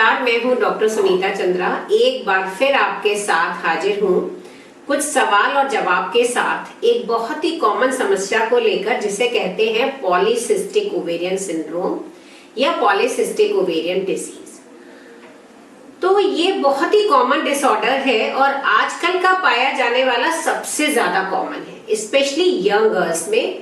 नमस्कार, मैं हूं डॉक्टर सुनीता चंद्रा। एक बार फिर आपके साथ हाजिर हूं कुछ सवाल और जवाब के साथ एक बहुत ही कॉमन समस्या को लेकर, जिसे कहते हैं पॉलीसिस्टिक ओवेरियन सिंड्रोम या पॉलीसिस्टिक ओवेरियन डिजीज। तो ये बहुत ही कॉमन डिसऑर्डर है और आजकल का पाया जाने वाला सबसे ज्यादा कॉमन है। स्पेशली यंग गर्ल्स में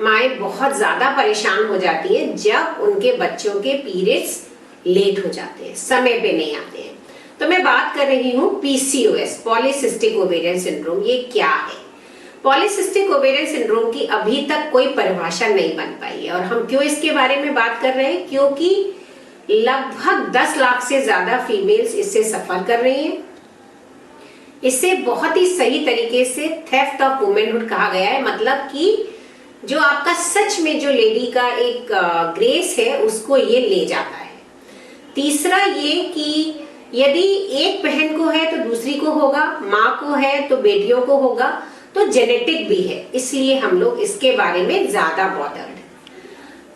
माएँ बहुत ज्यादा परेशान हो जाती हैं जब उनके बच्चों के पीरियड्स लेट हो जाते हैं, समय पे नहीं आते हैं। तो मैं बात कर रही हूँ पीसीओएस, पॉलीसिस्टिक ओवेरियन सिंड्रोम। ये क्या है? पॉलीसिस्टिक ओवेरियन सिंड्रोम की अभी तक कोई परिभाषा नहीं बन पाई है। और हम क्यों इसके बारे में बात कर रहे हैं? क्योंकि लगभग 10 लाख से ज्यादा फीमेल्स इससे सफर कर रही हैं। इसे बहुत ही सही तरीके से थेफ्ट ऑफ वुमेनहुड कहा गया है, मतलब कि जो आपका सच में जो लेडी का एक ग्रेस है उसको ये ले जाता है। तीसरा ये कि यदि एक बहन को है तो दूसरी को होगा, माँ को है तो बेटियों को होगा, तो जेनेटिक भी है, इसलिए हम लोग इसके बारे में ज्यादा बॉदर्ड हैं।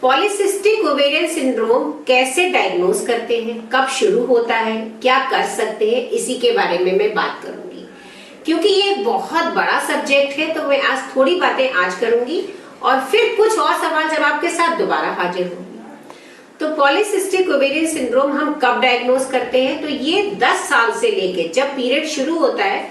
पॉलीसिस्टिक ओवेरियन सिंड्रोम कैसे डायग्नोज करते हैं, कब शुरू होता है, क्या कर सकते हैं, इसी के बारे में मैं बात करूंगी। क्योंकि ये बहुत बड़ा सब्जेक्ट है तो मैं आज थोड़ी बातें आज करूंगी और फिर कुछ और सवाल जवाब के साथ दोबारा हाजिर होंगी। तो पॉलीसिस्टिक ओवेरियन सिंड्रोम हम कब डायग्नोज करते हैं? तो ये 10 साल से लेके जब पीरियड शुरू होता है,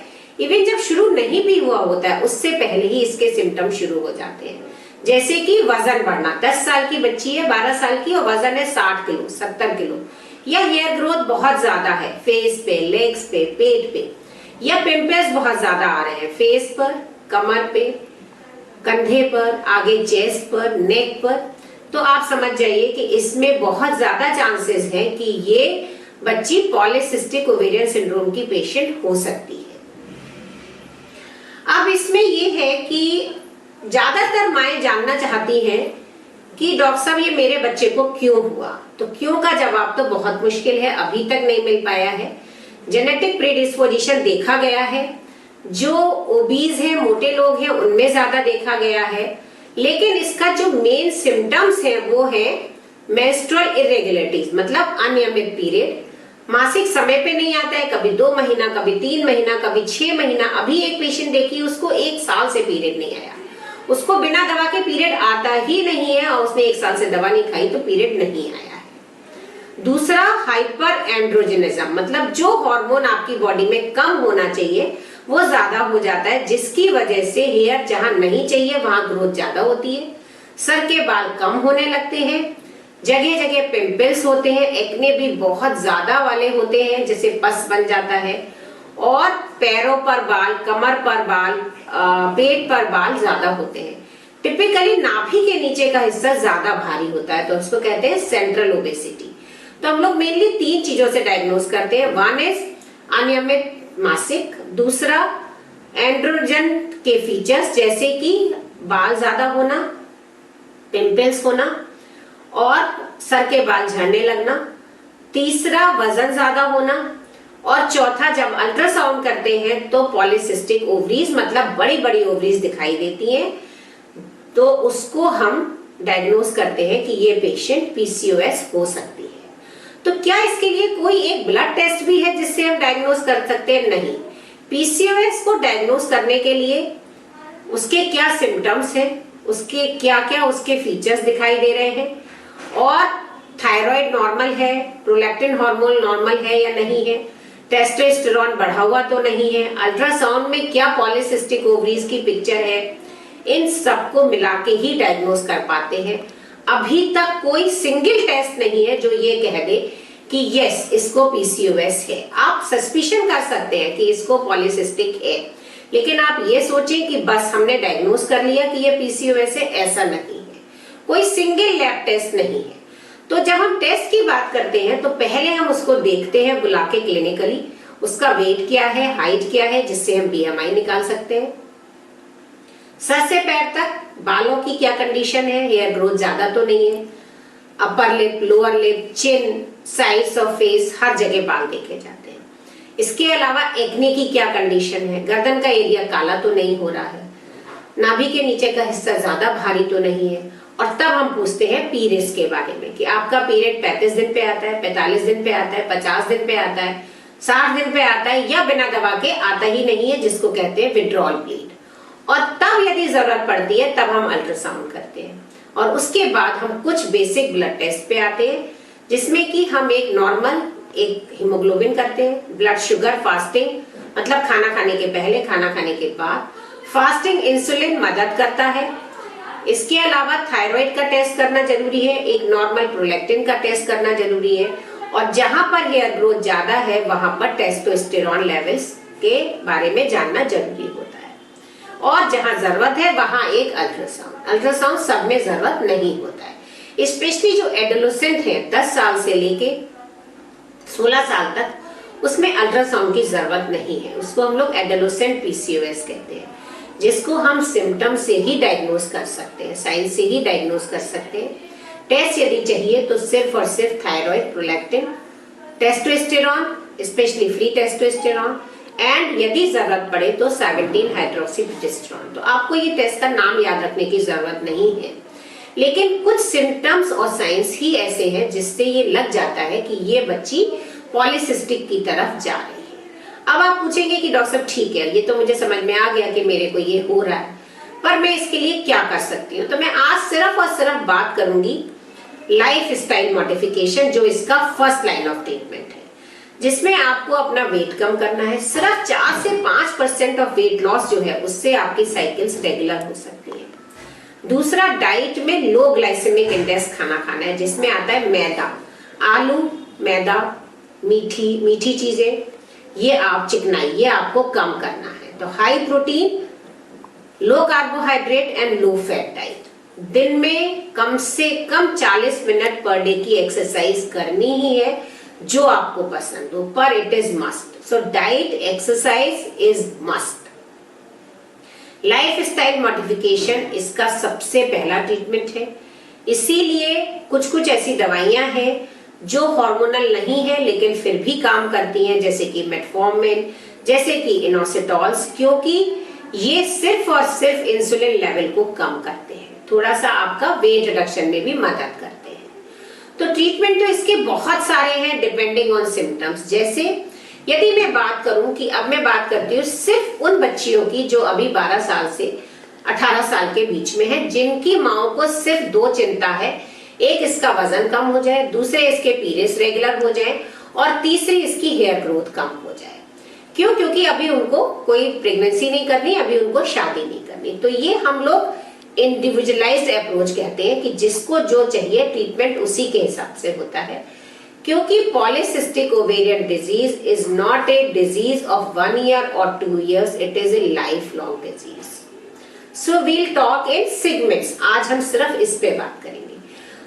इवन जब शुरू नहीं भी हुआ होता है उससे पहले ही इसके सिम्टम शुरू हो जाते हैं। जैसे कि वजन बढ़ना, 10 साल की बच्ची है, 12 साल की, और वजन है 60 किलो 70 किलो, या हेयर ग्रोथ बहुत ज्यादा है फेस पे, लेग्स पे, पेट पे, या पिंपल्स बहुत ज्यादा आ रहे हैं फेस पर, कमर पे, कंधे पर, आगे चेस्ट पर, नेक पर, तो आप समझ जाइए कि इसमें बहुत ज्यादा चांसेस हैं कि ये बच्ची पॉलीसिस्टिक ओवेरियन सिंड्रोम की पेशेंट हो सकती है। अब इसमें ये है कि ज्यादातर माएँ जानना चाहती हैं कि डॉक्टर साहब ये मेरे बच्चे को क्यों हुआ। तो क्यों का जवाब तो बहुत मुश्किल है, अभी तक नहीं मिल पाया है। जेनेटिक प्रीडिस्पोजिशन देखा गया है, जो ओबीज हैं, मोटे लोग हैं, उनमें ज्यादा देखा गया है, लेकिन इसका जो मेन सिम्टम्स है वो है मेंस्ट्रुअल इरेगुलरिटीज, मतलब अनियमित पीरियड, मासिक समय पे नहीं आता है, कभी 2 महीना, कभी 3 महीना, कभी 6 महीना। अभी एक पेशेंट देखी, उसको 1 साल से पीरियड नहीं आया, उसको बिना दवा के पीरियड आता ही नहीं है और उसने 1 साल से दवा नहीं खाई तो पीरियड नहीं आया है। दूसरा हाइपर एंड्रोजेनिज्म, मतलब जो हार्मोन आपकी बॉडी में कम होना चाहिए वो ज्यादा हो जाता है, जिसकी वजह से हेयर जहां नहीं चाहिए वहां ग्रोथ ज्यादा होती है, सर के बाल कम होने लगते हैं, जगह जगह पिंपल्स होते हैं, एक्ने भी बहुत ज्यादा वाले होते हैं, जैसे पस बन जाता है, और पैरों पर बाल, कमर पर बाल, पेट पर बाल ज्यादा होते हैं। टिपिकली नाभि के नीचे का हिस्सा ज्यादा भारी होता है, तो उसको कहते हैं सेंट्रल ओबेसिटी। तो हम लोग मेनली 3 चीजों से डायग्नोज करते हैं। वन इज अनियमित मासिक, दूसरा एंड्रोजन के फीचर्स जैसे कि बाल ज्यादा होना, पिंपल्स होना और सर के बाल झड़ने लगना, तीसरा वजन ज्यादा होना, और चौथा जब अल्ट्रासाउंड करते हैं तो पॉलीसिस्टिक ओवरीज, मतलब बड़ी बड़ी ओवरीज दिखाई देती हैं, तो उसको हम डायग्नोज करते हैं कि ये पेशेंट पीसीओएस हो सकती है। तो क्या इसके लिए कोई एक ब्लड टेस्ट भी है जिससे हम डायग्नोज कर सकते हैं? नहीं। पीसीओएस को डायग्नोज करने के लिए उसके क्या सिम्टम्स हैं, उसके क्या क्या उसके फीचर्स दिखाई दे रहे हैं, और थायराइड नॉर्मल है, प्रोलैक्टिन हार्मोन नॉर्मल है या नहीं है, टेस्टोस्टेरोन बढ़ा हुआ तो नहीं है, अल्ट्रासाउंड में क्या पॉलीसिस्टिक ओवरीज की पिक्चर है, इन सबको मिला के ही डायग्नोज कर पाते हैं। अभी तक कोई सिंगल टेस्ट नहीं है जो ये कह दे कि यस इसको पीसीओएस है। आप सस्पिशन कर सकते हैं कि इसको पॉलीसिस्टिक है, लेकिन आप ये सोचें कि बस हमने डायग्नोज कर लिया कि ये पीसीओएस है, ऐसा नहीं है। कोई सिंगल लैब टेस्ट नहीं है। तो जब हम टेस्ट की बात करते हैं तो पहले हम उसको देखते हैं बुला के क्लिनिकली, उसका वेट क्या है, हाइट क्या है, जिससे हम बीएमआई निकाल सकते हैं। सर से पैर तक बालों की क्या कंडीशन है, हेयर ग्रोथ ज्यादा तो नहीं है, upper lip, lower lip, chin, sides of face, हर जगह बाल देखे जाते हैं। इसके अलावा एक्ने की क्या कंडीशन है, गर्दन का एरिया काला तो नहीं हो रहा है, नाभि के नीचे का हिस्सा ज्यादा भारी तो नहीं है, और तब हम पूछते हैं पीरियड्स के बारे में कि आपका पीरियड 35 दिन पे आता है, 45 दिन पे आता है, 50 दिन पे आता है, 60 दिन पे आता है, या बिना दवा के आता ही नहीं है, जिसको कहते हैं विड्रॉल ब्लीड। और तब यदि जरूरत पड़ती है तब हम अल्ट्रासाउंड करते हैं, और उसके बाद हम कुछ बेसिक ब्लड टेस्ट पे आते हैं, जिसमें कि हम एक नॉर्मल एक हीमोग्लोबिन करते हैं, ब्लड शुगर, फास्टिंग मतलब खाना खाने के पहले, खाना खाने के बाद, फास्टिंग इंसुलिन मदद करता है। इसके अलावा थायराइड का टेस्ट करना जरूरी है, एक नॉर्मल प्रोलैक्टिन का टेस्ट करना जरूरी है, और जहां पर हेयर ग्रोथ ज्यादा है वहां पर टेस्टोस्टेरोन लेवल्स के बारे में जानना जरूरी होता है, और जहां जरूरत है वहां एक अल्ट्रासाउंड। अल्ट्रासाउंड सब में जरूरत नहीं होता है, स्पेशली जो एडोलेसेंट है 10 साल से लेके 16 साल तक, उसमें अल्ट्रासाउंड की जरूरत नहीं है। उसको हम लोग एडोलेसेंट पीसीओएस कहते हैं, जिसको हम सिम्टम से ही डायग्नोज कर सकते हैं, साइन से ही डायग्नोज कर सकते हैं। टेस्ट यदि चाहिए तो सिर्फ और सिर्फ thyroid, prolactin, testosterone, specially free testosterone, and यदि जरूरत पड़े तो 17 हाइड्रोक्सीप्रोजेस्टेरोन। तो आपको ये टेस्ट का नाम याद रखने की जरूरत नहीं है, लेकिन कुछ सिम्टम्स और साइंस ही ऐसे हैं जिससे ये लग जाता है कि ये बच्ची पॉलीसिस्टिक की तरफ जा रही है। अब आप पूछेंगे कि डॉक्टर साहब ठीक है, ये तो मुझे समझ में आ गया कि मेरे को ये हो रहा है, पर मैं इसके लिए क्या कर सकती हूँ। तो मैं आज सिर्फ और सिर्फ बात करूंगी लाइफ स्टाइल मॉडिफिकेशन, जो इसका फर्स्ट लाइन ऑफ ट्रीटमेंट है, जिसमें आपको अपना वेट कम करना है। सिर्फ 4 से 5% ऑफ वेट लॉस जो है उससे आपकी साइकिल्स रेगुलर हो सकती है। दूसरा, डाइट में लो ग्लाइसेमिक इंडेक्स खाना खाना है, जिसमें आता है मैदा, आलू, मैदा, मीठी चीजें, ये आप चिकनाई, ये आपको कम करना है। तो high protein, low carbohydrate and low fat diet. दिन में कम से कम 40 मिनट पर डे की एक्सरसाइज करनी ही है, जो आपको पसंद हो, पर it is must. So diet, exercise is must. Life style modification इसका सबसे पहला ट्रीटमेंट है। इसीलिए कुछ ऐसी दवाइयां हैं जो हार्मोनल नहीं है लेकिन फिर भी काम करती हैं, जैसे कि मेटफॉर्मिन, जैसे कि इनोसिटॉल्स, क्योंकि ये सिर्फ और सिर्फ इंसुलिन लेवल को कम करते हैं, थोड़ा सा आपका वेट रिडक्शन में भी मदद करते हैं। तो ट्रीटमेंट तो इसके बहुत सारे हैं डिपेंडिंग ऑन सिम्टम्स। जैसे यदि मैं बात करूं कि अब मैं बात करती हूँ सिर्फ उन बच्चियों की जो अभी 12 साल से 18 साल के बीच में है, जिनकी माओ को सिर्फ 2 चिंता है, एक इसका वजन कम हो जाए, दूसरे इसके पीरियड्स रेगुलर हो जाए, और तीसरी इसकी हेयर ग्रोथ कम हो जाए। क्यों? क्योंकि अभी उनको कोई प्रेगनेंसी नहीं करनी, अभी उनको शादी नहीं करनी। तो ये हम लोग इंडिविजुअलाइज्ड अप्रोच कहते हैं कि जिसको जो चाहिए ट्रीटमेंट उसी के हिसाब से होता है, क्योंकि polycystic ovarian disease is not a disease of 1 year और 2 years, it is a life long disease. So we'll talk in segments. आज हम सिर्फ इस पे बात करेंगे।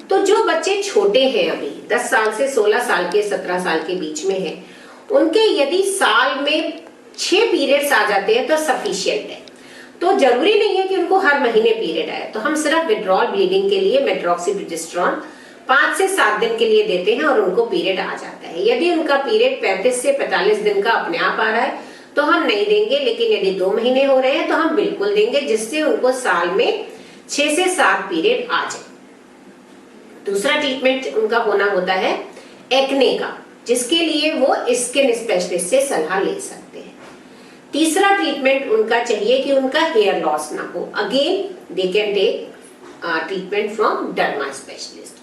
तो जो बच्चे छोटे हैं, अभी 10 साल से 16 साल के 17 साल के बीच में हैं, उनके यदि साल में 6 पीरियड्स आ जाते हैं तो सफिशिएंट है। तो जरूरी नहीं है कि उनको हर महीने पीरियड आए। तो हम सिर्फ विड्रॉल ब्लीडिंग के लिए मेट्रोक्सीप्रोजेस्टेरोन 5 से 7 दिन के लिए देते हैं और उनको पीरियड आ जाता है। यदि उनका पीरियड 35 से 45 दिन का अपने आप आ रहा है तो हम नहीं देंगे, लेकिन यदि 2 महीने हो रहे हैं तो हम बिल्कुल देंगे, जिससे उनको साल में 6 से 7 पीरियड आ जाए। दूसरा ट्रीटमेंट उनका होना होता है एक्ने का, जिसके लिए वो स्किन स्पेशलिस्ट से सलाह ले सकते हैं। तीसरा ट्रीटमेंट उनका चाहिए कि उनका हेयर लॉस ना हो, again they can take treatment from derma specialist.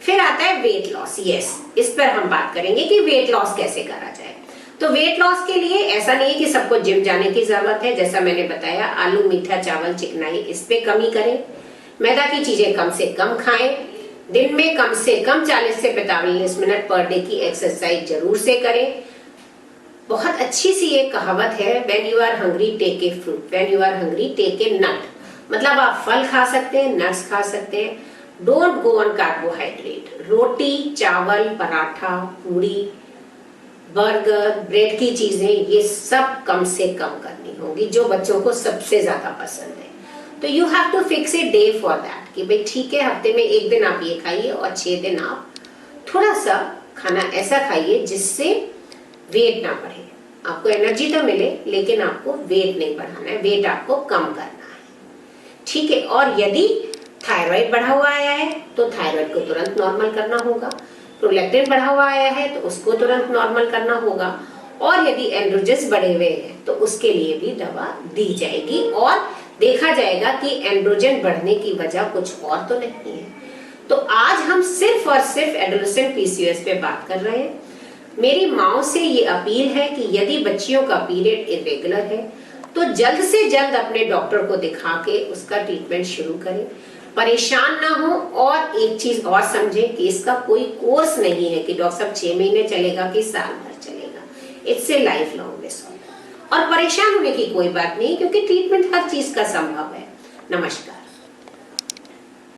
फिर आता है वेट लॉस। यस, इस पर हम बात करेंगे कि वेट लॉस कैसे करा जाए। तो वेट लॉस के लिए ऐसा नहीं है कि सबको जिम जाने की जरूरत है। जैसा मैंने बताया, आलू, मीठा, चावल, चिकनाई, इस पे कमी करें, मैदा की चीजें कम से कम खाएं, दिन में कम से कम 40 से 45 मिनट पर डे की एक्सरसाइज जरूर से करें। बहुत अच्छी सी एक कहावत है, when you are hungry take a fruit, when you are hungry take a nut. मतलब आप फल खा सकते हैं, नट्स खा सकते हैं। Don't go on carbohydrate. रोटी, चावल, पराठा, पूरी, बर्गर, ब्रेड की चीजें, ये सब कम से कम करनी होगी, जो बच्चों को सबसे ज्यादा पसंद है। तो you have to fix a day for that कि भाई ठीक है, हफ्ते में 1 दिन आप ये खाइए और 6 दिन आप थोड़ा सा खाना ऐसा खाइए जिससे वेट ना बढ़े। आपको एनर्जी तो मिले लेकिन आपको वेट नहीं बढ़ाना है, वेट आपको कम करना है, ठीक है। और यदि थायराइड बढ़ा हुआ आया है तो थायराइड को तुरंत नॉर्मल करना होगा, प्रोलैक्टिन बढ़ा हुआ आया है तो उसको तुरंत नॉर्मल करना होगा, और यदि एंड्रोजन्स बढ़े हुए हैं तो उसके लिए भी दवा दी जाएगी और देखा जाएगा कि एंड्रोजन बढ़ने की वजह कुछ और तो नहीं है। तो आज हम सिर्फ और सिर्फ एडोलेसेंट पीसीओएस पे बात कर रहे हैं। मेरी माओ से ये अपील है कि यदि बच्चियों का पीरियड इरेगुलर है तो जल्द से जल्द अपने डॉक्टर को दिखा के उसका ट्रीटमेंट शुरू करें, परेशान ना हो। और एक चीज और समझें कि इसका कोई कोर्स नहीं है कि डॉक्टर साहब 6 महीने चलेगा कि साल भर चलेगा, it's a life long disorder. और परेशान होने की कोई बात नहीं क्योंकि ट्रीटमेंट हर चीज का संभव है। नमस्कार।